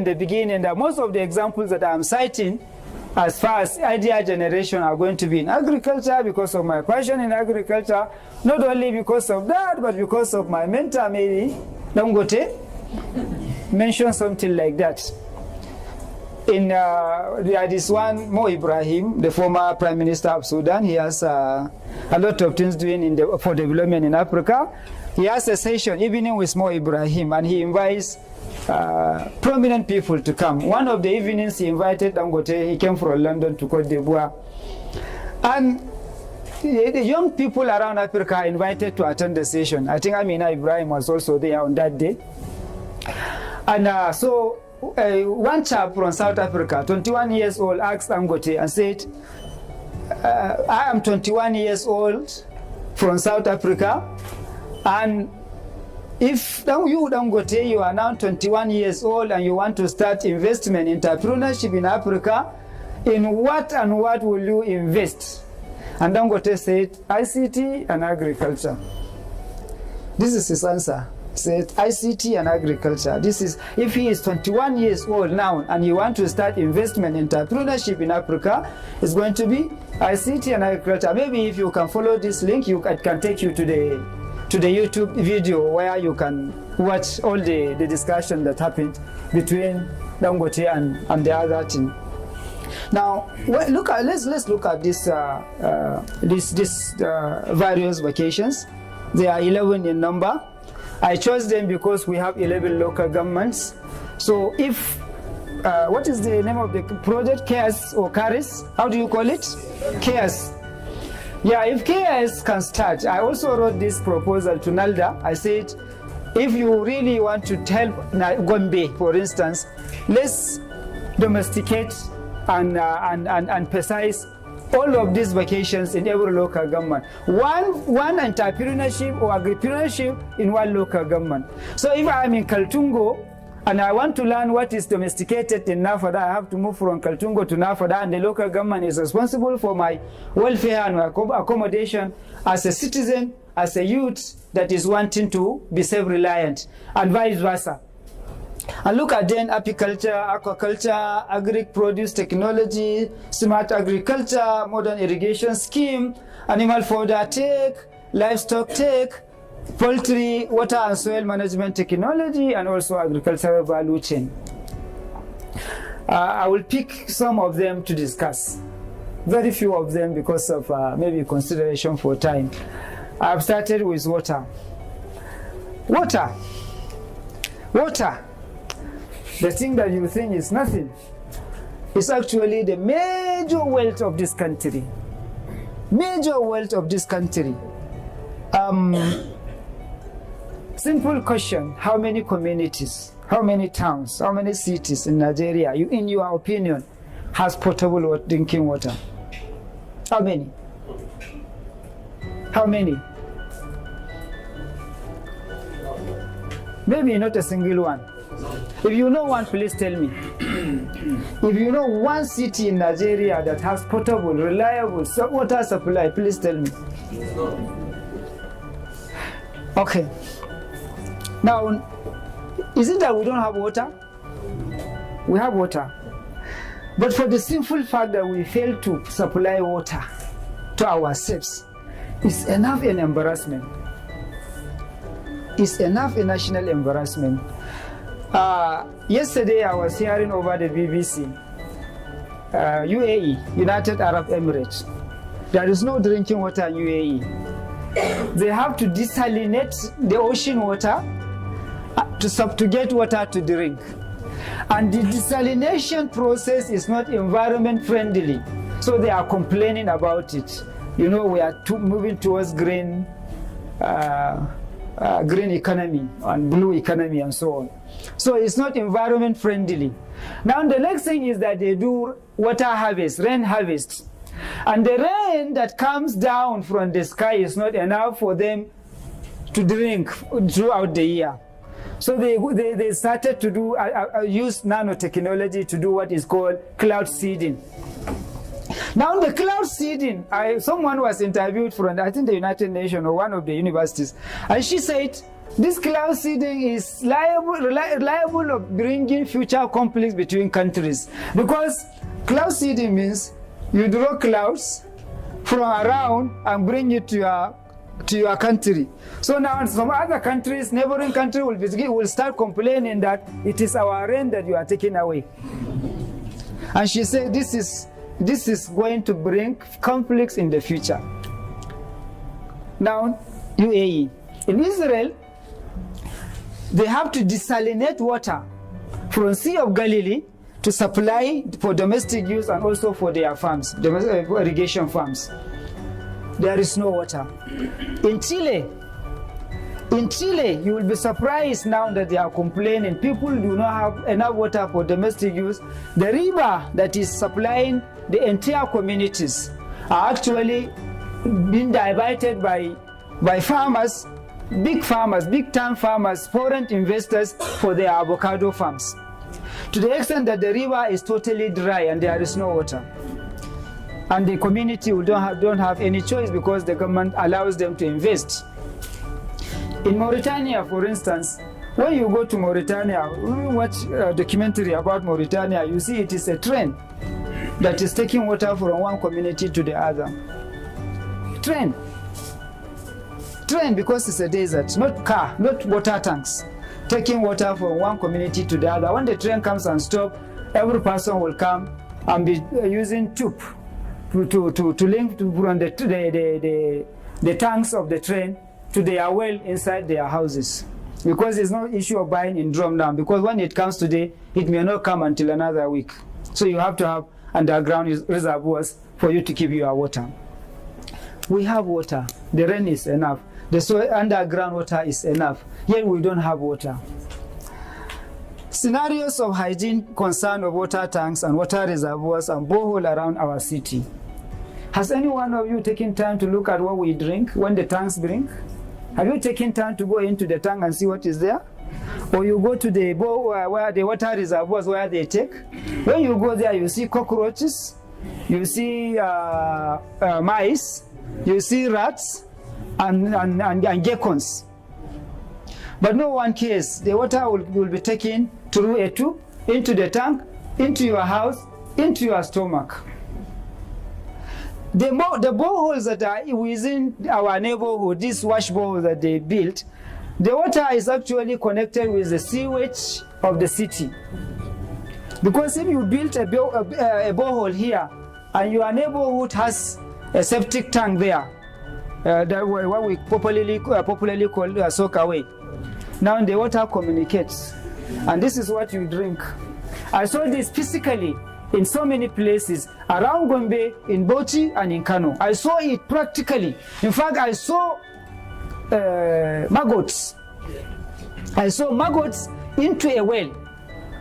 the beginning that most of the examples that I'm citing as far as idea generation are going to be in agriculture because of my passion in agriculture, not only because of that, but because of my mentor, maybe, Dangote, mentioned something like that. There is one, Mo Ibrahim, the former Prime Minister of Sudan. He has a lot of things doing for development in Africa. He has a session, evening with Mo Ibrahim, and he invites prominent people to come. One of the evenings he invited Dangote. He came from London to Cote d'Ivoire. And the young people around Africa are invited to attend the session. I think Amina Ibrahim was also there on that day. And so one chap from South Africa, 21 years old, asked Dangote and said, I am 21 years old from South Africa, and if you, Dangote, you are now 21 years old and you want to start investment, entrepreneurship in Africa, in what and what will you invest? And Dangote said, ICT and agriculture. This is his answer. Said ICT and agriculture. This is, if he is 21 years old now and you want to start investment in entrepreneurship in Africa, it's going to be ICT and agriculture. Maybe if you can follow this link, it can take you to the YouTube video where you can watch all the discussion that happened between Dangote and the other team. Now, let's look at this various vacations. There are 11 in number. I chose them because we have 11 local governments. So if, what is the name of the project? KS or CARIS? How do you call it? KS. Yeah, if KS can start, I also wrote this proposal to NALDA. I said, if you really want to help Gombe, for instance, let's domesticate and precise all of these vacations in every local government. One entrepreneurship or agripreneurship in one local government. So if I'm in Kaltungo and I want to learn what is domesticated in Nafada, I have to move from Kaltungo to Nafada, and the local government is responsible for my welfare and my accommodation as a citizen, as a youth that is wanting to be self-reliant, and vice versa. And look at then apiculture, aquaculture, agri-produce technology, smart agriculture, modern irrigation scheme, animal fodder tech, livestock tech, poultry, water and soil management technology, and also agricultural value chain. I will pick some of them to discuss. Very few of them because of maybe consideration for time. I've started with water. Water. The thing that you think is nothing is actually the major wealth of this country. Major wealth of this country. Simple question, how many communities, how many towns, how many cities in Nigeria, in your opinion, has potable drinking water? How many? How many? Maybe not a single one. If you know one, please tell me. If you know one city in Nigeria that has potable, reliable water supply, please tell me. Okay. Now, is it that we don't have water? We have water. But for the simple fact that we fail to supply water to ourselves, it's enough an embarrassment. It's enough a national embarrassment. Yesterday I was hearing over the BBC, UAE, United Arab Emirates. There is no drinking water in UAE. They have to desalinate the ocean water to get water to drink. And the desalination process is not environment friendly. So they are complaining about it. You know, we are moving towards green economy and blue economy and so on. So it's not environment friendly. Now the next thing is that they do water harvest, rain harvest. And the rain that comes down from the sky is not enough for them to drink throughout the year. So they started to do use nanotechnology to do what is called cloud seeding. Now the cloud seeding, someone was interviewed from, I think, the United Nations or one of the universities, and she said This cloud seeding is liable of bringing future conflicts between countries, because cloud seeding means you draw clouds from around and bring it to your country. So now some other countries, neighboring country will start complaining that it is our rain that you are taking away. And she said this is going to bring conflicts in the future. Now, UAE. In Israel, they have to desalinate water from Sea of Galilee to supply for domestic use and also for their farms, irrigation farms. There is no water. In Chile, you will be surprised now that they are complaining. People do not have enough water for domestic use. The river that is supplying the entire communities are actually being diverted by farmers, big time farmers, foreign investors for their avocado farms. To the extent that the river is totally dry and there is no water. And the community don't have any choice because the government allows them to invest. In Mauritania, for instance, when you go to Mauritania, when you watch a documentary about Mauritania, you see it is a train that is taking water from one community to the other. Train, because it's a desert, not car, not water tanks. Taking water from one community to the other. When the train comes and stops, every person will come and be using tube to link from the tanks of the train to their well inside their houses. Because it's no issue of buying in drum now, because when it comes today, it may not come until another week. So you have to have underground reservoirs for you to keep your water. We have water. The rain is enough. The soil underground water is enough. Yet we don't have water. Scenarios of hygiene concern of water tanks and water reservoirs and borehole around our city. Has any one of you taken time to look at what we drink when the tanks drink? Have you taken time to go into the tank and see what is there? Or you go to the where the water reservoirs where they take? When you go there, you see cockroaches, you see mice, you see rats, and geckos. But no one cares. The water will be taken through a tube, into the tank, into your house, into your stomach. The boreholes that are within our neighborhood, these wash boreholes that they built, the water is actually connected with the sewage of the city. Because if you built a borehole here, and your neighborhood has a septic tank there, that what we popularly call soak away. Now the water communicates, and this is what you drink. I saw this physically in so many places around Gombe, in Bauchi, and in Kano. I saw it practically. In fact, I saw maggots. I saw maggots into a well,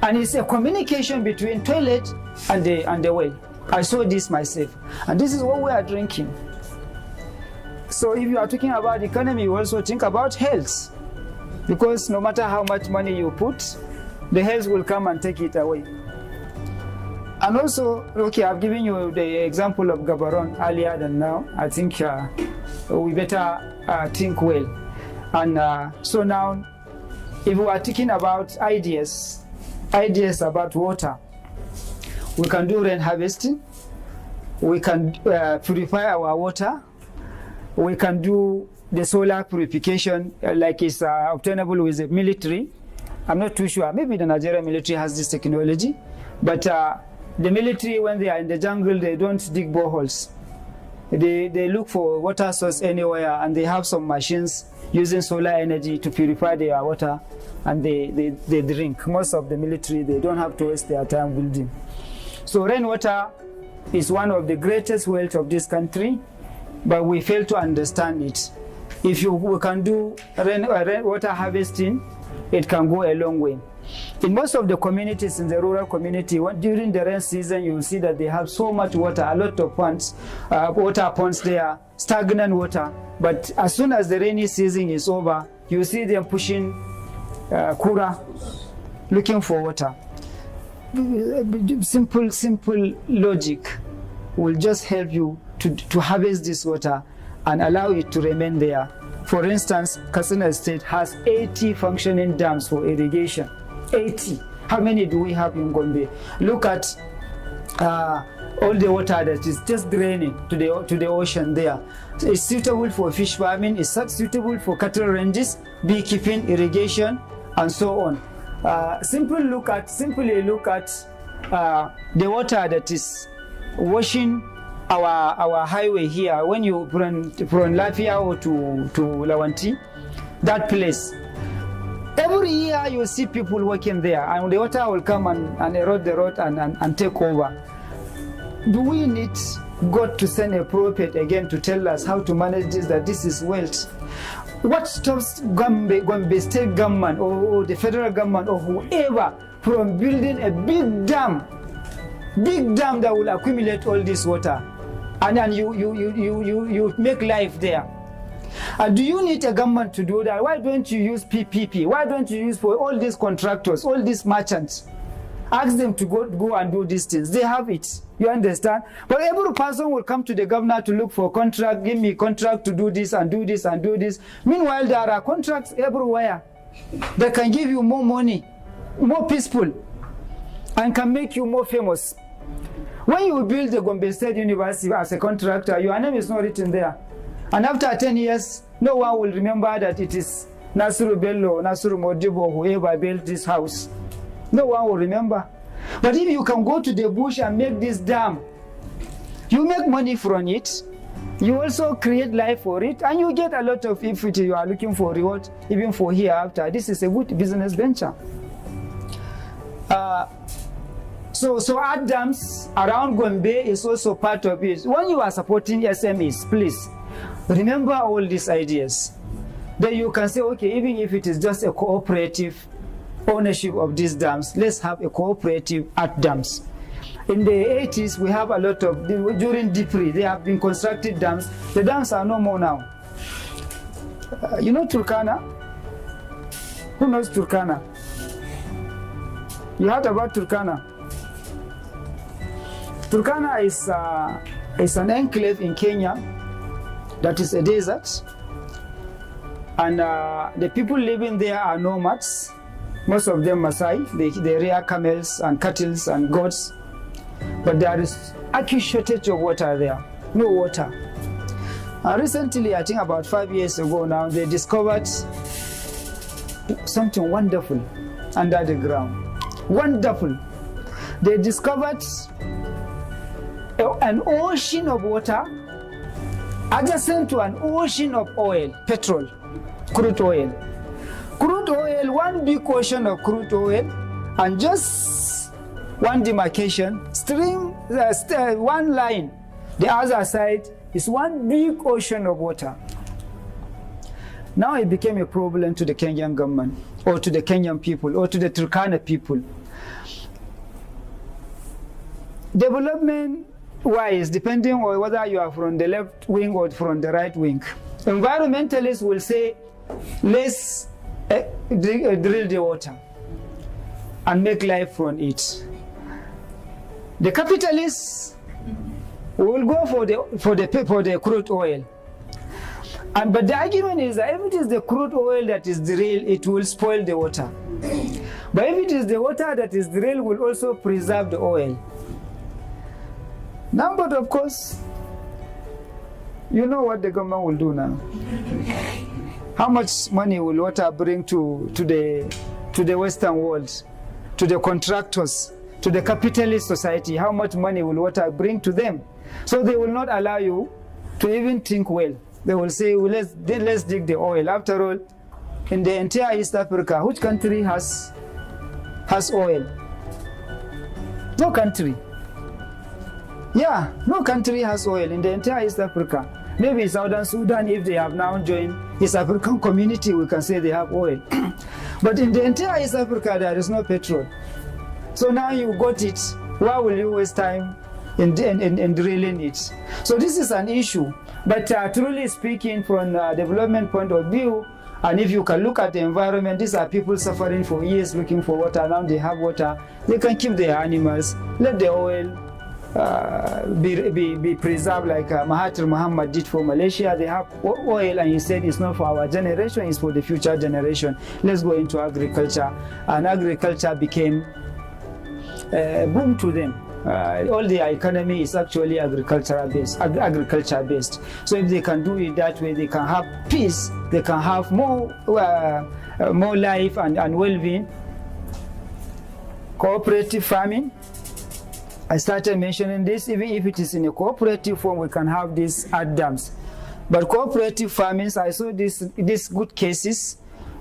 and it's a communication between toilet and the well. I saw this myself, and this is what we are drinking. So if you are talking about economy, you also think about health, because no matter how much money you put, the health will come and take it away. And also, okay, I've given you the example of Gaborone earlier than now. I think we better think well. And so now, if we are thinking about ideas about water, we can do rain harvesting, we can purify our water, we can do the solar purification like it's obtainable with the military. I'm not too sure, maybe the Nigerian military has this technology, but the military, when they are in the jungle, they don't dig boreholes. They look for water source anywhere, and they have some machines using solar energy to purify their water, and they drink. Most of the military, they don't have to waste their time building. So rainwater is one of the greatest wealth of this country, but we fail to understand it. If we can do rainwater harvesting, it can go a long way. In most of the communities, in the rural community, during the rain season, you will see that they have so much water, a lot of ponds, water ponds there, stagnant water. But as soon as the rainy season is over, you see them pushing kura, looking for water. Simple logic will just help you to harvest this water and allow it to remain there For instance, Katsina State has 80 functioning dams for irrigation. 80. How many do we have in Gombe? Look at all the water that is just draining to the ocean there. So it's suitable for fish farming, it's suitable for cattle ranges, beekeeping, irrigation, and so on. Simply look at the water that is washing our highway here. When you from Lafia or to Lawanti, that place, every year you see people working there, and the water will come and erode the road and take over. Do we need God to send a prophet again to tell us how to manage this, that this is wealth? What stops Gombe state government or the federal government or whoever from building a big dam that will accumulate all this water, and then you make life there? And do you need a government to do that? Why don't you use PPP? Why don't you use for all these contractors, all these merchants? Ask them to go and do these things. They have it. You understand? But every person will come to the governor to look for contract, give me contract to do this and do this and do this. Meanwhile, there are contracts everywhere that can give you more money, more peaceful, and can make you more famous. When you build the Gombe State University as a contractor, your name is not written there. And after 10 years, no one will remember that it is Nasiru Bello, Nasiru Modibo, whoever built this house. No one will remember. But if you can go to the bush and make this dam, you make money from it, you also create life for it, and you get a lot of, if you are looking for reward, even for hereafter. This is a good business venture. So art dams around Gombe is also part of it. When you are supporting SMEs, please remember all these ideas. Then you can say, okay, even if it is just a cooperative ownership of these dams, let's have a cooperative art dams. In the 80s, we have a lot of, during DPRI, they have been constructed dams. The dams are no more now. You know Turkana? Who knows Turkana? You heard about Turkana? Turkana is an enclave in Kenya that is a desert. And the people living there are nomads. Most of them Maasai. They rear camels and cattle and goats. But there is acute shortage of water there. No water. Recently, I think about 5 years ago now, they discovered something wonderful under the ground. Wonderful. They discovered an ocean of water adjacent to an ocean of oil, petrol, crude oil. Crude oil, one big ocean of crude oil, and just one demarcation, one line. The other side is one big ocean of water. Now it became a problem to the Kenyan government, or to the Kenyan people, or to the Turkana people. Development-wise, depending on whether you are from the left wing or from the right wing, environmentalists will say, let's drill the water and make life from it. The capitalists will go for the crude oil. But the argument is that if it is the crude oil that is drilled, it will spoil the water. But if it is the water that is drilled, will also preserve the oil. Now, but of course, you know what the government will do now. How much money will water bring to the Western world, to the contractors, to the capitalist society? How much money will water bring to them? So they will not allow you to even think well. They will say, well, let's dig the oil. After all, in the entire East Africa, which country has oil? No country. Yeah, no country has oil in the entire East Africa. Maybe Southern Sudan, if they have now joined East African community, we can say they have oil. But in the entire East Africa, there is no petrol. So now you got it. Why will you waste time in drilling it? So this is an issue. But truly speaking, from a development point of view, and if you can look at the environment, these are people suffering for years looking for water. Now they have water. They can keep their animals, let the oil be preserved like Mahathir Muhammad did for Malaysia. They have oil, and he said it's not for our generation, it's for the future generation. Let's go into agriculture. And agriculture became a boom to them. All their economy is actually agriculture based. So if they can do it that way, they can have peace, they can have more life and well-being. Cooperative farming, I started mentioning this. Even if it is in a cooperative form, we can have these art dams. But cooperative farming, I saw these good cases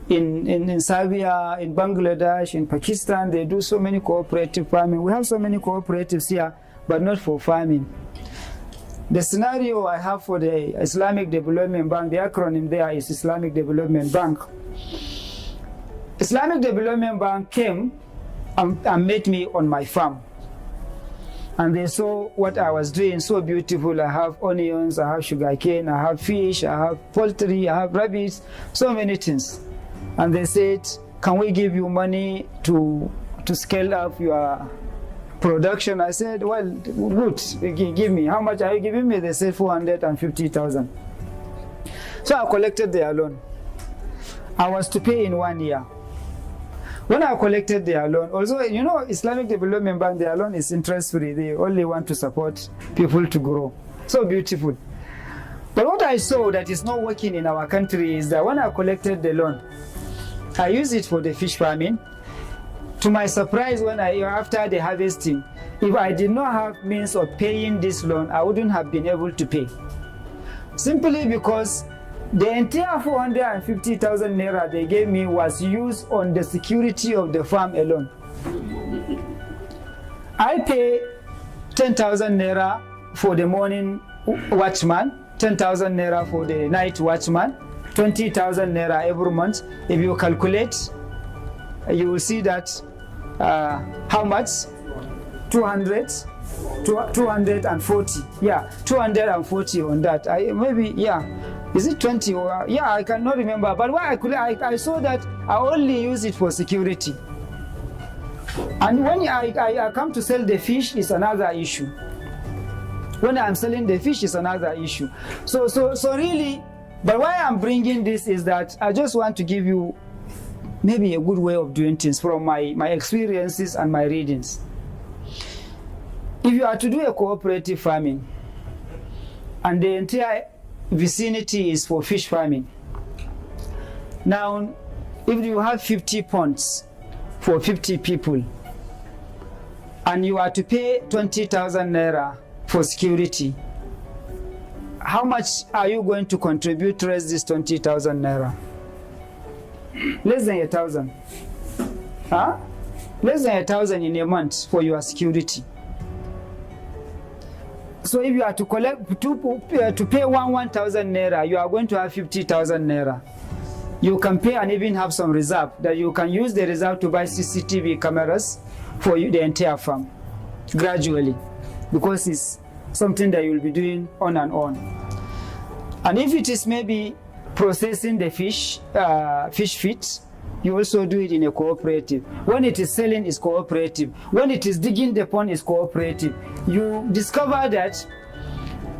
in Serbia, in Bangladesh, in Pakistan. They do so many cooperative farming. We have so many cooperatives here, but not for farming. The scenario I have for the Islamic Development Bank, the acronym there is Islamic Development Bank. Islamic Development Bank came and met me on my farm. And they saw what I was doing, so beautiful. I have onions, I have sugarcane, I have fish, I have poultry, I have rabbits, so many things. And they said, can we give you money to scale up your production? I said, well, good, give me. How much are you giving me? They said 450,000. So I collected their loan. I was to pay in 1 year. When I collected their loan, also, you know, Islamic Development Bank, their loan is interest-free. They only want to support people to grow. So beautiful. But what I saw that is not working in our country is that when I collected the loan, I used it for the fish farming. To my surprise, after the harvesting, if I did not have means of paying this loan, I wouldn't have been able to pay. Simply because the entire 450,000 naira they gave me was used on the security of the farm alone. I pay 10,000 naira for the morning watchman, 10,000 naira for the night watchman, 20,000 naira every month. If you calculate, you will see that how much? 240. Yeah, 240 on that. Is it 20 or I cannot remember. But why I saw that I only use it for security. And when I come to sell the fish, it's another issue. When I'm selling the fish, it's another issue. So really, but why I'm bringing this is that I just want to give you maybe a good way of doing things from my experiences and my readings. If you are to do a cooperative farming and the entire vicinity is for fish farming, now if you have 50 ponds for 50 people and you are to pay 20,000 naira for security, how much are you going to contribute to raise this 20,000 naira? Less than 1,000. Less than 1,000 in a month for your security. So if you are to collect to pay 1,000 naira, you are going to have 50,000 naira. You can pay and even have some reserve that you can use the reserve to buy CCTV cameras for the entire farm gradually, because it's something that you'll be doing on and on. And if it is maybe processing the fish feet, you also do it in a cooperative. When it is selling, it's cooperative. When it is digging the pond, it's cooperative. You discover that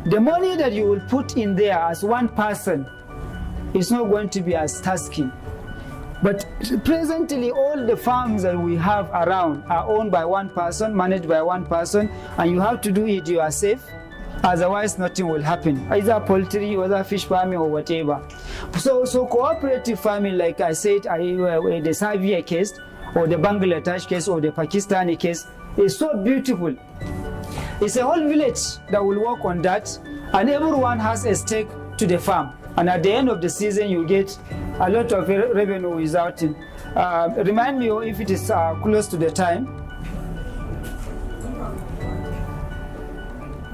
the money that you will put in there as one person is not going to be as tasking. But presently, all the farms that we have around are owned by one person, managed by one person, and you have to do it yourself. Otherwise, nothing will happen. Either poultry, or either fish farming, or whatever. So cooperative farming, like I said, the Serbia case, or the Bangladesh case, or the Pakistani case, is so beautiful. It's a whole village that will work on that, and everyone has a stake to the farm. And at the end of the season, you get a lot of revenue without it. Remind me if it is close to the time.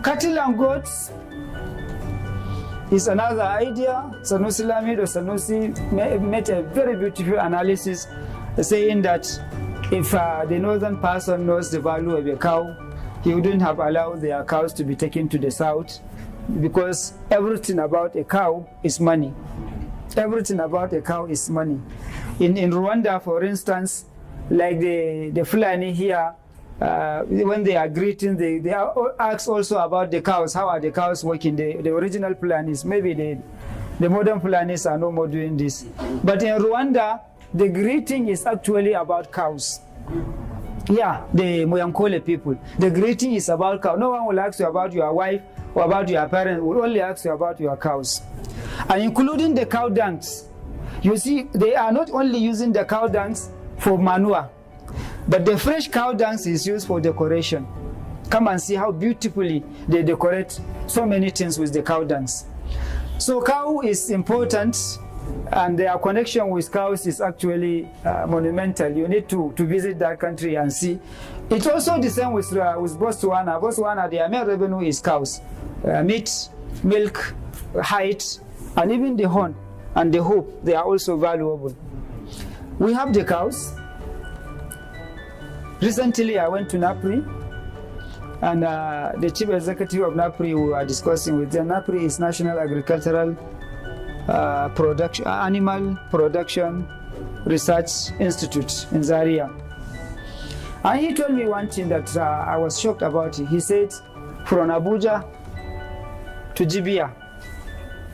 Cattle and goats is another idea. Sanusi Lamido Sanusi made a very beautiful analysis saying that if the northern person knows the value of a cow, he wouldn't have allowed their cows to be taken to the south, because everything about a cow is money. Everything about a cow is money. In Rwanda, for instance, like the Fulani here, when they are greeting, they ask also about the cows. How are the cows working? The original Fulanis, maybe the modern Fulanis are no more doing this. But in Rwanda, the greeting is actually about cows. Yeah, the Moyankole people. The greeting is about cows. No one will ask you about your wife or about your parents. Will only ask you about your cows. And including the cow dunks. You see, they are not only using the cow dunks for manure, but the fresh cow dunks is used for decoration. Come and see how beautifully they decorate so many things with the cow dunks. So cow is important, and their connection with cows is actually monumental. You need to visit that country and see. It's also the same with Botswana. Botswana, their main revenue is cows. Meat, milk, hide, and even the horn and the hoof, they are also valuable. We have the cows. Recently, I went to Napri, and the chief executive of Napri, we were discussing with them. Napri is National Agricultural Animal Production Research Institute in Zaria. And he told me one thing that I was shocked about. He said, from Abuja to Jibia,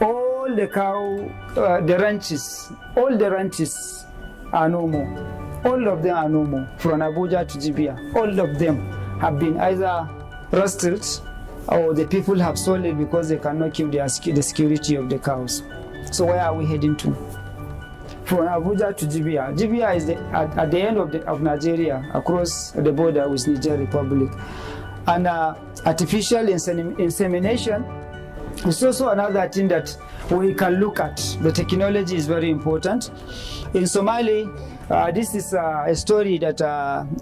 all the the ranches are no more. All of them are no more. From Abuja to Jibia, all of them have been either rusted or the people have sold it because they cannot keep the security of the cows. So where are we heading to? From Abuja to Jibia. Jibia is at the end of Nigeria, across the border with Niger Republic. And artificial insemination is also another thing that we can look at. The technology is very important. In Somali, this is a story that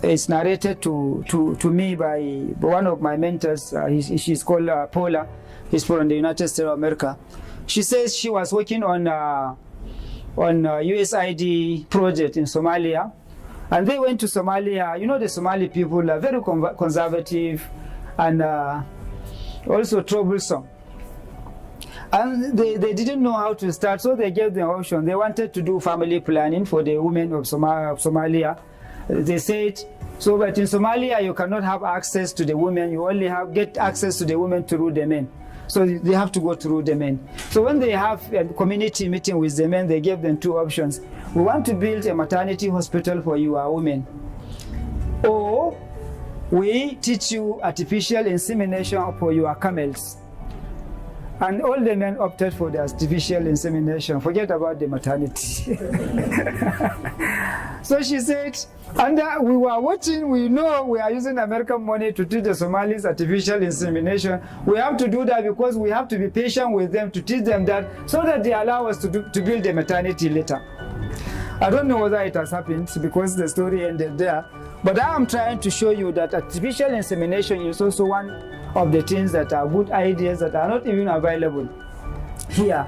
is narrated to me by one of my mentors. She's called Paula. She's from the United States of America. She says she was working on USAID project in Somalia, and they went to Somalia. You know, the Somali people are very conservative and also troublesome. And they didn't know how to start, so they gave them option. They wanted to do family planning for the women of Somalia. They said, so that in Somalia you cannot have access to the women, you only get access to the women through the men. So they have to go through the men. So when they have a community meeting with the men, they gave them two options. We want to build a maternity hospital for your women, or we teach you artificial insemination for your camels. And all the men opted for the artificial insemination. Forget about the maternity. So she said, and we were watching, we know we are using American money to teach the Somalis artificial insemination. We have to do that because we have to be patient with them to teach them that, so that they allow us to build the maternity later. I don't know whether it has happened because the story ended there. But I am trying to show you that artificial insemination is also one of the things that are good ideas that are not even available here.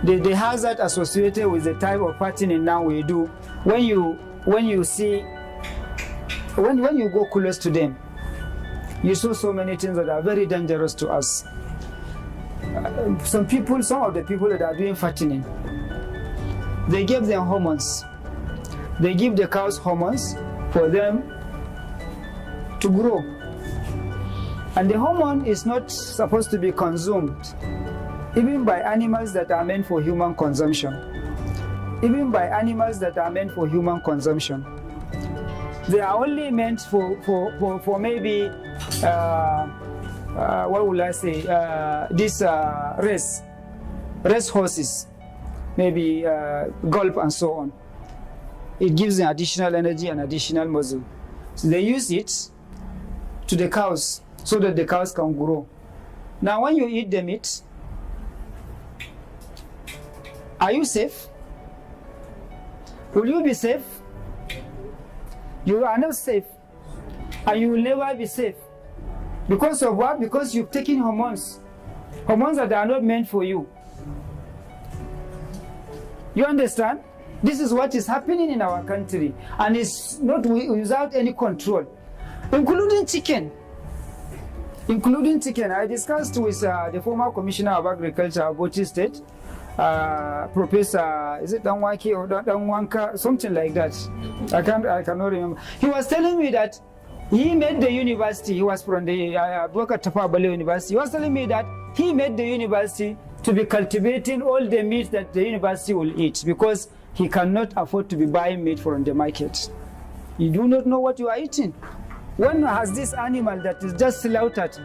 The hazard associated with the type of fattening now we do, when you go close to them, you saw so many things that are very dangerous to us. Some of the people that are doing fattening, they give them hormones. They give the cows hormones for them to grow. And the hormone is not supposed to be consumed, even by animals that are meant for human consumption. Even by animals that are meant for human consumption. They are only meant for maybe, what will I say, this race horses, maybe gulp and so on. It gives them additional energy and additional muscle. So they use it to the cows so that the cows can grow. Now when you eat the meat, are you safe? Will you be safe? You are not safe. And you will never be safe. Because of what? Because you've taken hormones. Hormones that are not meant for you. You understand? This is what is happening in our country, and it's not without any control, including chicken. I discussed with the former Commissioner of Agriculture of Bauchi State, Professor, is it Danwaki or Danwanka, something like that. I cannot remember. He was telling me that he made the university. He was from the Bukar Tafawa Balewa University. He was telling me that he made the university to be cultivating all the meat that the university will eat, because he cannot afford to be buying meat from the market. You do not know what you are eating. When has this animal that is just slaughtered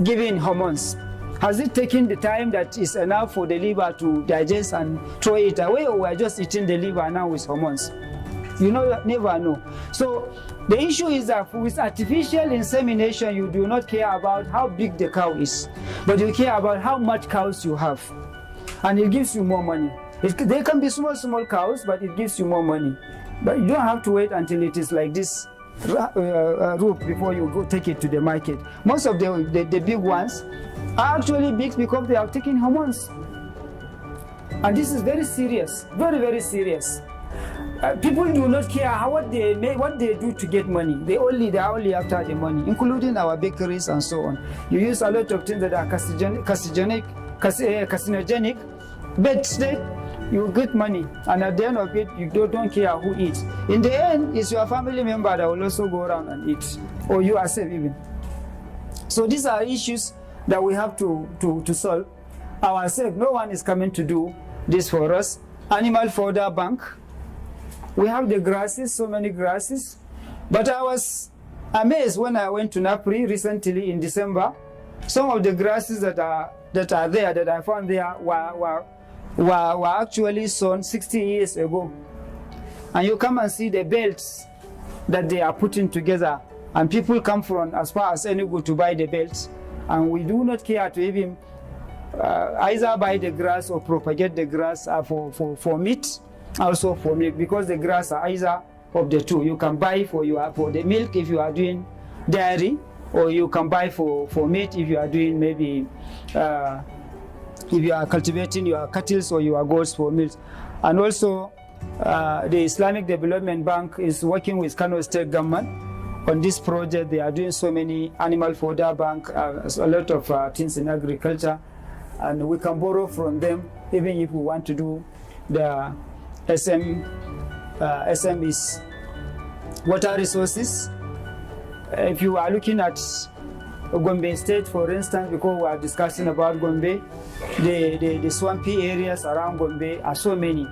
given hormones? Has it taken the time that is enough for the liver to digest and throw it away, or we are just eating the liver now with hormones? You never know. So the issue is that with artificial insemination, you do not care about how big the cow is, but you care about how much cows you have, and it gives you more money. They can be small cows, but it gives you more money. But you don't have to wait until it is like this rope before you go take it to the market. Most of the big ones are actually big because they are taking hormones, and this is very serious, very, very serious. People do not care what they do to get money. They are only after the money, including our bakeries and so on. You use a lot of things that are carcinogenic, but you get money, and at the end of it, you don't care who eats. In the end, it's your family member that will also go around and eat, or you yourself even. So these are issues that we have to solve ourselves. No one is coming to do this for us. Animal fodder bank. We have the grasses, so many grasses. But I was amazed when I went to Napri recently in December. Some of the grasses that are there, that I found there, were actually sown 60 years ago. And you come and see the belts that they are putting together. And people come from as far as Enugu to buy the belts. And we do not care to even either buy the grass or propagate the grass for meat, also for milk, because the grass are either of the two. You can buy for the milk if you are doing dairy, or you can buy for meat if you are doing maybe if you are cultivating your cattle or your goats for milk. And also the Islamic Development Bank is working with Kano State government on this project. They are doing so many animal fodder bank, a lot of things in agriculture, and we can borrow from them even if we want to do the SMEs. Water resources. If you are looking at Gombe State, for instance, because we are discussing about Gombe, the swampy areas around Gombe are so many.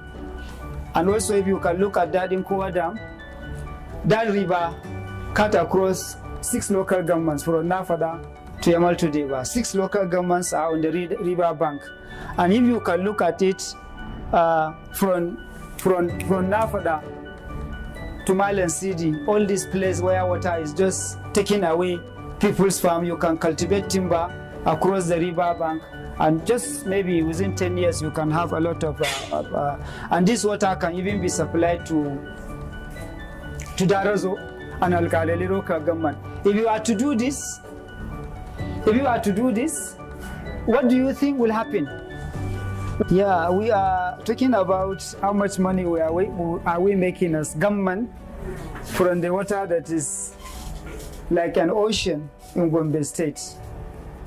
And also if you can look at that in Kowa Dam, that river cut across 6 local governments from Nafada to Yamal to Deba. 6 local governments are on the river bank. And if you can look at it from Nafada to Mile City, all these places where water is just taking away people's farm, you can cultivate timber across the river bank, and just maybe within 10 years you can have a lot of and this water can even be supplied to Darazo and Alkaleli local government. If you are to do this, what do you think will happen? Yeah, we are talking about how much money are we making as government from the water that is like an ocean in Gombe State.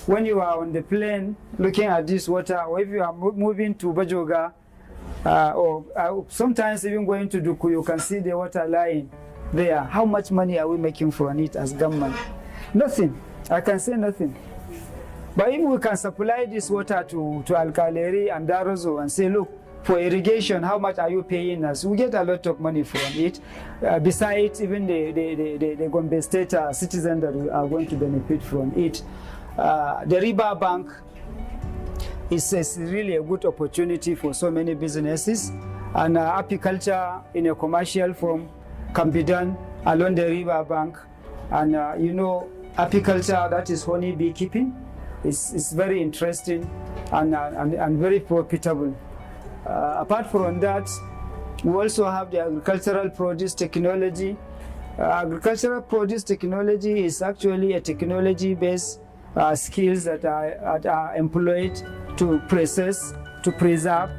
When you are on the plane looking at this water, or if you are moving to Bajoga, or sometimes even going to Duku, you can see the water lying there. How much money are we making from it as government? Nothing. I can say nothing. But if we can supply this water to Alkaleri and Darazo and say, look, for irrigation, how much are you paying us? We get a lot of money from it. Besides, even the Gombe State citizens that are going to benefit from it. The river bank is really a good opportunity for so many businesses, and apiculture in a commercial form can be done along the river bank. And you know, apiculture, that is honey beekeeping, is very interesting and very profitable. Apart from that, we also have the agricultural produce technology. Agricultural produce technology is actually a technology-based skills that are employed to process, to preserve,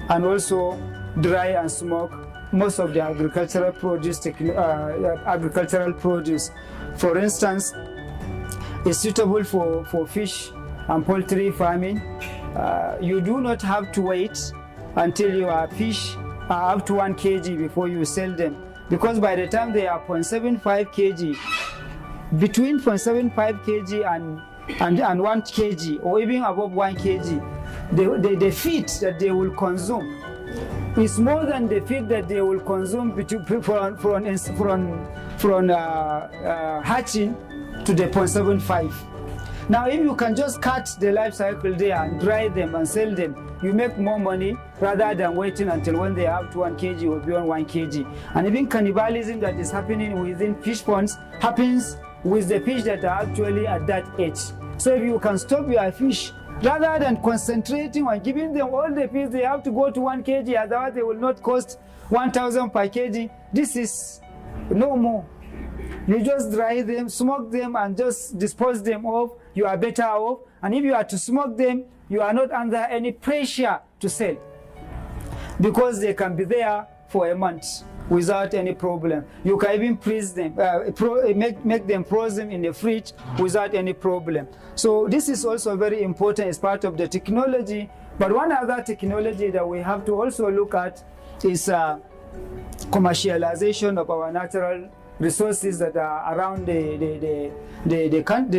and also dry and smoke most of the agricultural produce. For instance, is suitable for fish and poultry farming. You do not have to wait until your fish are up to 1 kg before you sell them. Because by the time they are 0.75 kg, between 0.75 kg and 1 kg, or even above 1 kg, the feed that they will consume is more than the feed that they will consume from hatching to the 0.75. Now, if you can just cut the life cycle there and dry them and sell them, you make more money rather than waiting until when they are up to 1 kg or beyond 1 kg. And even cannibalism that is happening within fish ponds happens with the fish that are actually at that age. So if you can stop your fish, rather than concentrating on giving them all the fish, they have to go to 1 kg, otherwise they will not cost 1,000 per kg. This is no more. You just dry them, smoke them, and just dispose them off. You are better off. And if you are to smoke them, you are not under any pressure to sell, because they can be there for a month without any problem. You can even freeze them, make them frozen in the fridge without any problem. So this is also very important as part of the technology. But one other technology that we have to also look at is commercialization of our natural resources that are around the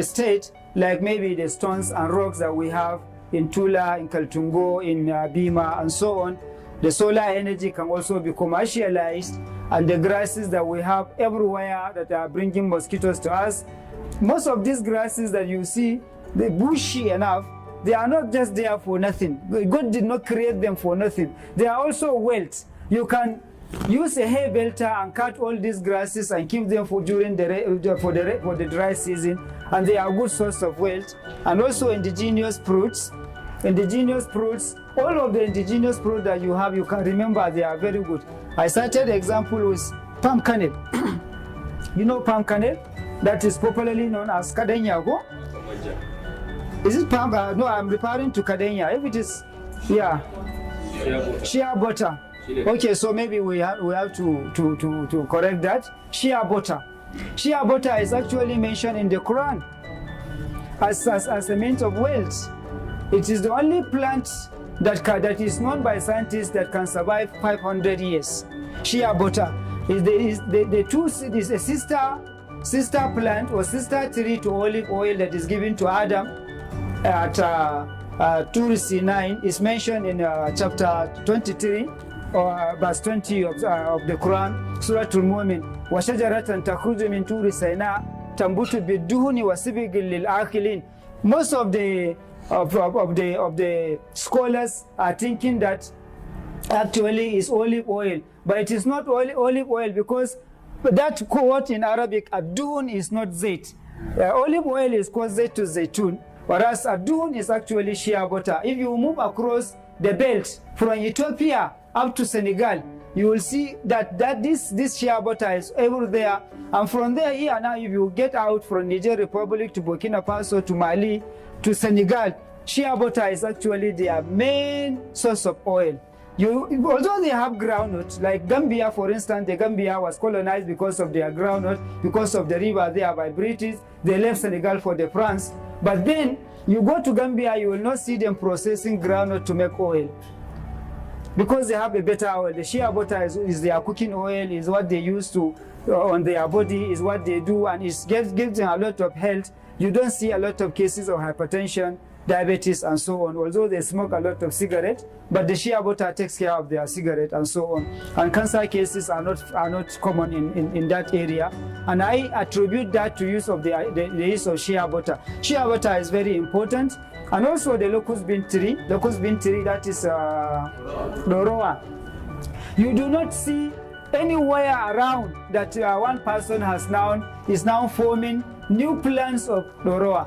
state, like maybe the stones and rocks that we have in Tula, in Kaltungo, in Bima, and so on. The solar energy can also be commercialized, and the grasses that we have everywhere that are bringing mosquitoes to us. Most of these grasses that you see, they're bushy enough, they are not just there for nothing. God did not create them for nothing. They are also wealth. You can use a hay belter and cut all these grasses and keep them for during the dry season, and they are a good source of wealth. And also indigenous fruits. Indigenous fruits, all of the indigenous fruits that you have, you can remember they are very good. I started the example with palm kernel. You know palm kernel? That is popularly known as kadenyago. Is it palm? No, I'm referring to kadenya. If it is, yeah, shea butter. Okay, so maybe we have to correct that. Shea butter. Shea butter is actually mentioned in the Quran as a means of wealth. It is the only plant that is known by scientists that can survive 500 years. Shea butter is a sister plant or sister tree to olive oil that is given to Adam at Tur Sinai. Is mentioned in chapter 23 or verse 20 of the Quran, Surah Al-Mu'min. وَشَجَرَةً تَخْرُجُ مِنْ تُورِ سَيْنَاءَ تَنْبُتُ بِالدُّهُنِ وَسِبِغٍ لِلْآكِلِينَ. Most of the scholars are thinking that actually is olive oil, but it is not olive oil, because that quote in Arabic, adun, is not zait. Olive oil is called zaitu zaitun, whereas adun is actually shea butter. If you move across the belt from Ethiopia up to Senegal, you will see that this shea butter is everywhere. And from there, here now, if you get out from Niger Republic to Burkina Faso to Mali to Senegal, shea butter is actually their main source of oil. Although they have groundnut, like Gambia, for instance, the Gambia was colonized because of their groundnut, because of the river there by British. They left Senegal for the France. But then you go to Gambia, you will not see them processing groundnut to make oil, because they have a better oil. The shea butter is their cooking oil, is what they use to on their body, is what they do, and it gives them a lot of health. You don't see a lot of cases of hypertension, diabetes, and so on, although they smoke a lot of cigarette, but the shea butter takes care of their cigarette and so on. And cancer cases are not common in that area. And I attribute that to use of the use of shea butter. Shea butter is very important. And also the locust bean tree, that is Doroa. You do not see anywhere around that one person is now forming new plants of Doroa.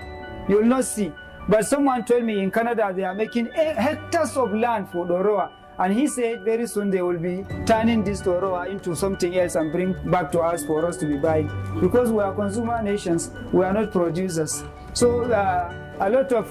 You will not see. But someone told me in Canada they are making hectares of land for Doroa. And he said very soon they will be turning this Doroa into something else and bring back to us for us to be buying. Because we are consumer nations, we are not producers. So a lot of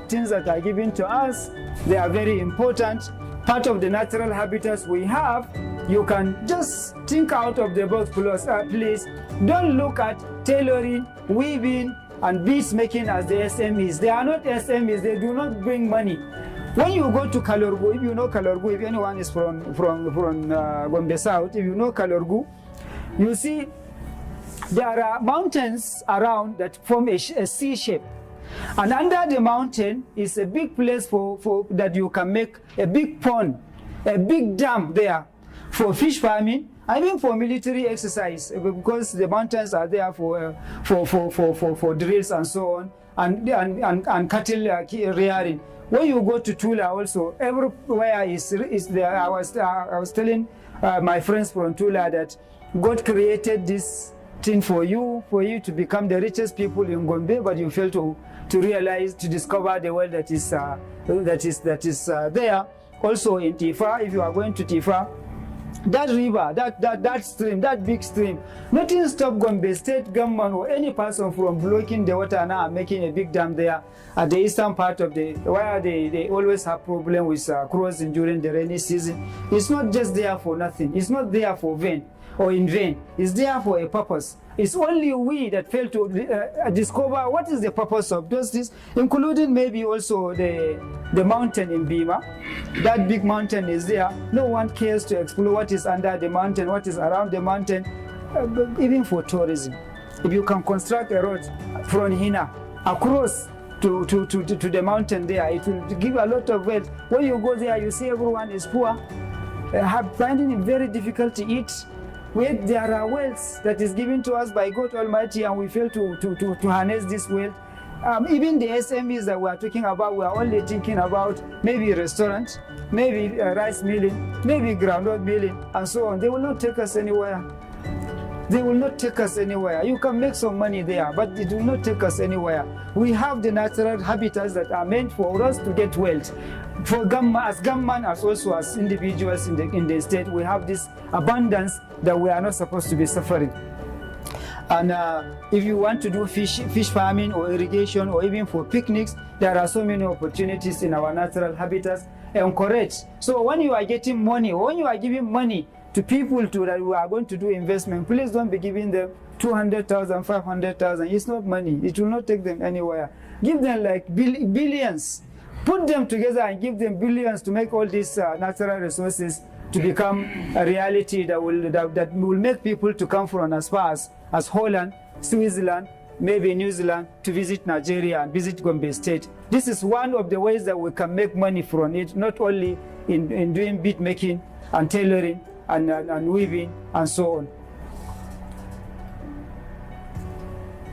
things that are given to us, they are very important. Part of the natural habitats we have, you can just think out of the box, please. Don't look at tailoring, weaving, and beads making as the SMEs. They are not SMEs, they do not bring money. When you go to Kalorgu, if you know Kalorgu, if anyone is from Gombe South, if you know Kalorgu, you see there are mountains around that form a C shape. And under the mountain is a big place for that you can make a big pond, a big dam there for fish farming, I mean for military exercise, because the mountains are there for drills and so on, and cattle rearing. When you go to Tula also, everywhere is there. I was telling my friends from Tula that God created this thing for you to become the richest people in Gombe, but you fail to realize, to discover the world that is there. Also in Tifa, if you are going to Tifa, that river, that stream, that big stream, nothing stop Gombe state government or any person from blocking the water now and making a big dam there at the eastern part of where they always have problem with crossing during the rainy season. It's not just there for nothing. It's not there for vain or in vain. It's there for a purpose. It's only we that fail to discover what is the purpose of those things, including maybe also the mountain in Bima. That big mountain is there. No one cares to explore what is under the mountain, what is around the mountain, even for tourism. If you can construct a road from Hina across to the mountain there, it will give a lot of wealth. When you go there, you see everyone is poor, finding it very difficult to eat. Yet there are wealth that is given to us by God Almighty, and we fail to harness this wealth. Even the SMEs that we are talking about, we are only thinking about maybe restaurant, maybe rice milling, maybe groundnut milling, and so on. They will not take us anywhere. They will not take us anywhere. You can make some money there, but it will not take us anywhere. We have the natural habitats that are meant for us to get wealth. For as government, as also as individuals in the state, we have this abundance that we are not supposed to be suffering. And if you want to do fish farming or irrigation or even for picnics, there are so many opportunities in our natural habitats. Encourage. So when you are getting money, or when you are giving money to people that we are going to do investment, please don't be giving them 200,000, 500,000. It's not money. It will not take them anywhere. Give them like billions. Put them together and give them billions to make all these natural resources to become a reality that will make people to come from as far as Holland, Switzerland, maybe New Zealand, to visit Nigeria and visit Gombe State. This is one of the ways that we can make money from it, not only in doing bead making and tailoring and weaving and so on.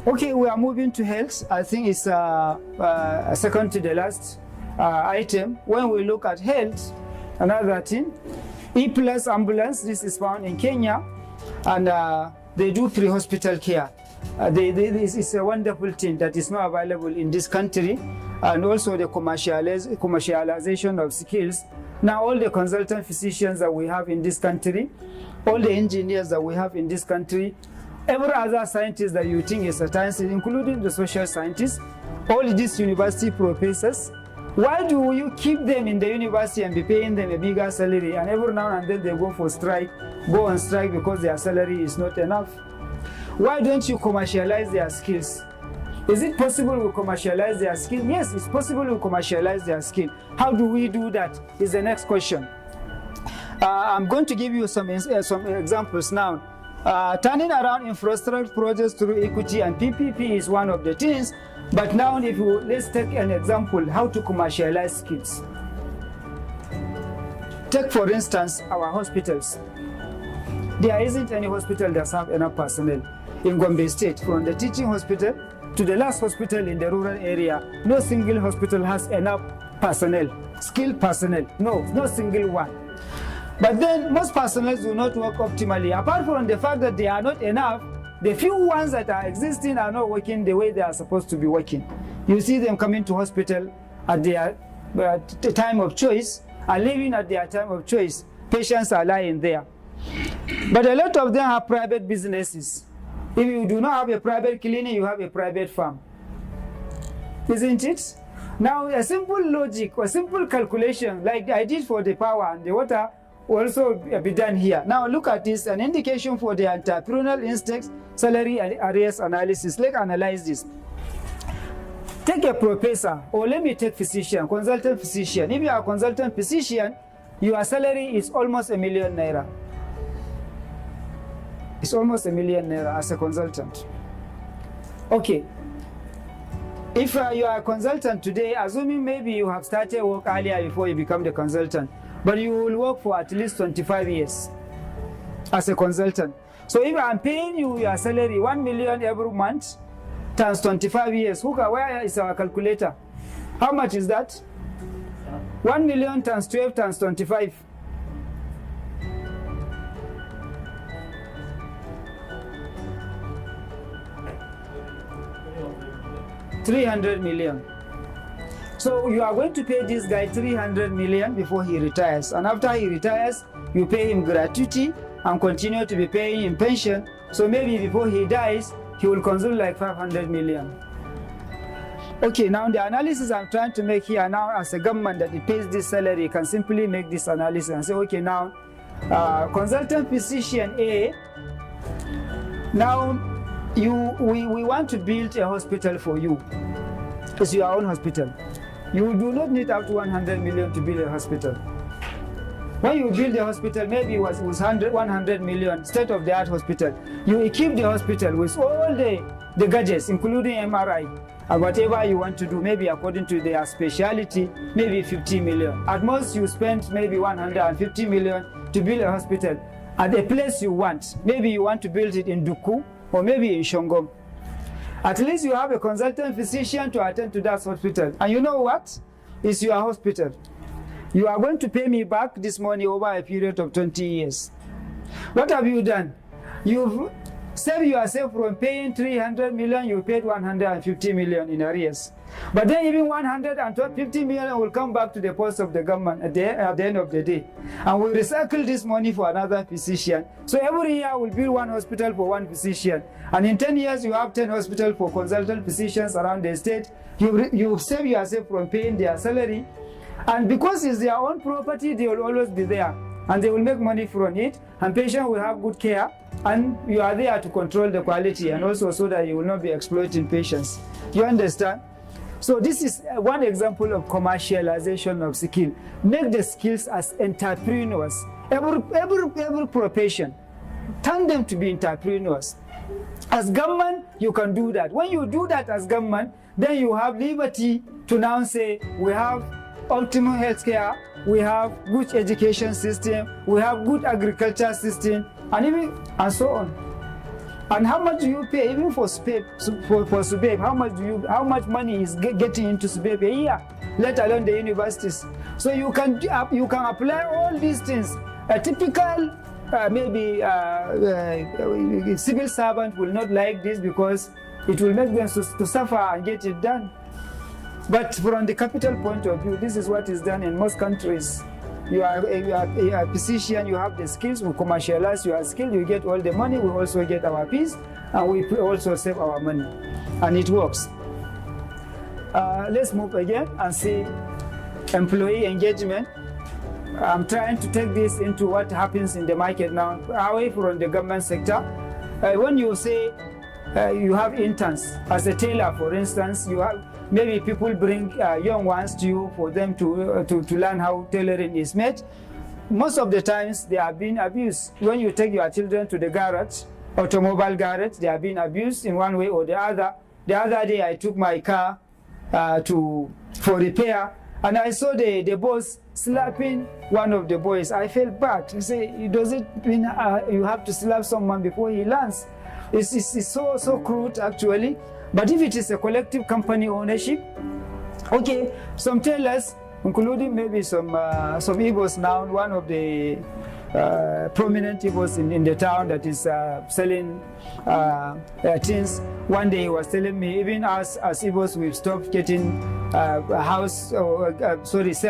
Okay, we are moving to health. I think it's second to the last item. When we look at health, another thing, E+ ambulance, this is found in Kenya, and they do pre-hospital care. This is a wonderful thing that is not available in this country, and also the commercialization of skills. Now all the consultant physicians that we have in this country, all the engineers that we have in this country, every other scientist that you think is a scientist, including the social scientists, all these university professors, why do you keep them in the university and be paying them a bigger salary, and every now and then they go on strike because their salary is not enough? Why don't you commercialize their skills? Is it possible we commercialize their skill? Yes, it's possible we commercialize their skill. How do we do that is the next question. I'm going to give you some examples now. Turning around infrastructure projects through equity and PPP is one of the things. But now let's take an example, how to commercialize skills. Take for instance our hospitals. There isn't any hospital that have enough personnel in Gombe State. From the teaching hospital to the last hospital in the rural area, no single hospital has enough personnel, skilled personnel, no single one. But then most personnel do not work optimally. Apart from the fact that they are not enough, the few ones that are existing are not working the way they are supposed to be working. You see them coming to hospital at their time of choice and leaving at their time of choice. Patients are lying there. But a lot of them have private businesses. If you do not have a private clinic, you have a private farm. Isn't it? Now a simple logic or simple calculation like I did for the power and the water will also be done here. Now look at this, an indication for the entrepreneurial instincts, salary and arrears analysis. Let's analyze this. Take a professor, or let me take physician, consultant physician. If you are a consultant physician, your salary is almost ₦1 million. It's almost ₦1 million as a consultant. Okay. If you are a consultant today, assuming maybe you have started work earlier before you become the consultant, but you will work for at least 25 years as a consultant. So if I'm paying you your salary $1 million every month times 25 years, where is our calculator? How much is that? 1 million times 12 times 25. $300 million. So you are going to pay this guy $300 million before he retires, and after he retires, you pay him gratuity and continue to be paying him pension. So maybe before he dies, he will consume like $500 million. Okay, now the analysis I'm trying to make here now, as a government that it pays this salary, you can simply make this analysis and say, okay, now consultant physician A, now we want to build a hospital for you. It's your own hospital. You do not need up to 100 million to build a hospital. When you build a hospital, maybe it was 100 million, state-of-the-art hospital. You equip the hospital with all the gadgets, including MRI, and whatever you want to do, maybe according to their speciality, maybe 50 million. At most, you spend maybe 150 million to build a hospital at the place you want. Maybe you want to build it in Duku, or maybe in Shongom. At least you have a consultant physician to attend to that hospital. And you know what? It's your hospital. You are going to pay me back this money over a period of 20 years. What have you done? You've saved yourself from paying 300 million, you paid 150 million in arrears. But then even 150 million will come back to the post of the government at the end of the day. And we'll recycle this money for another physician. So every year we'll build one hospital for one physician. And in 10 years you have 10 hospitals for consultant physicians around the state. You save yourself from paying their salary. And because it's their own property, they will always be there. And they will make money from it. And patients will have good care. And you are there to control the quality, and also so that you will not be exploiting patients. You understand? So this is one example of commercialization of skill. Make the skills as entrepreneurs. Every profession, turn them to be entrepreneurs. As government, you can do that. When you do that as government, then you have liberty to now say, we have optimal healthcare, we have good education system, we have good agriculture system, and so on. And how much do you pay even for SUBEB? How much money is getting into SUBEB a year, let alone the universities? So you can apply all these things. A typical civil servant will not like this because it will make them to suffer and get it done. But from the capital point of view, this is what is done in most countries. You are a physician, you have the skills, we commercialize your skill, you get all the money, we also get our peace, and we also save our money. And it works. Let's move again and see employee engagement. I'm trying to take this into what happens in the market now, away from the government sector. When you say you have interns, as a tailor, for instance, you have maybe people bring young ones to you for them to learn how tailoring is made. Most of the times they are being abused. When you take your children to the garage, automobile garage, they are being abused in one way or the other. The other day I took my car for repair, and I saw the boss slapping one of the boys. I felt bad. I say, does it mean you have to slap someone before he learns? It's so crude actually. But if it is a collective company ownership, okay, some tailors, including maybe some Igbos now, one of the prominent Igbos in the town that is selling things, one day he was telling me, even us as Igbos, we've stopped getting sell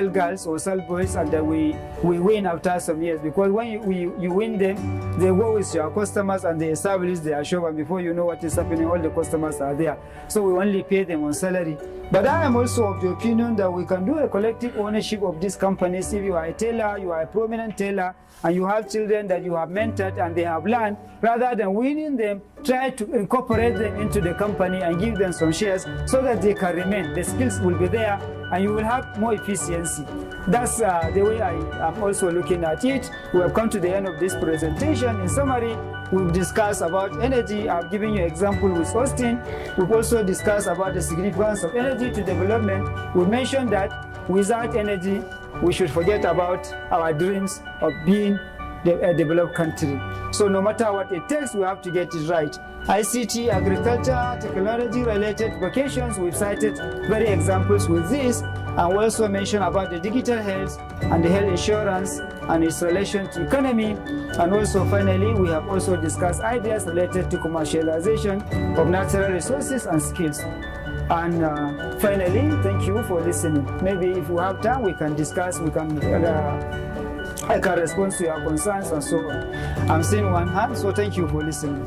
girls or sell boys, and that we win after some years, because when you win them, they go with your customers and they establish their shop, and before you know what is happening, all the customers are there. So we only pay them on salary. But I am also of the opinion that we can do a collective ownership of these companies. If you are a tailor, you are a prominent tailor, and you have children that you have mentored and they have learned, rather than winning them, try to incorporate them into the company and give them some shares so that they can remain. The skills will be there and you will have more efficiency. That's the way I am also looking at it. We have come to the end of this presentation. In summary, we've discussed about energy. I've given you an example with Austin. We've also discussed about the significance of energy to development. We mentioned that without energy, we should forget about our dreams of being a developed country. So no matter what it takes, we have to get it right. ICT, agriculture, technology-related vocations, we've cited very examples with this, and we also mentioned about the digital health and the health insurance and its relation to economy. And also finally, we have also discussed ideas related to commercialization of natural resources and skills. And finally, thank you for listening. Maybe if we have time, we can discuss, I can respond to your concerns and so on. I'm seeing one hand, so thank you for listening.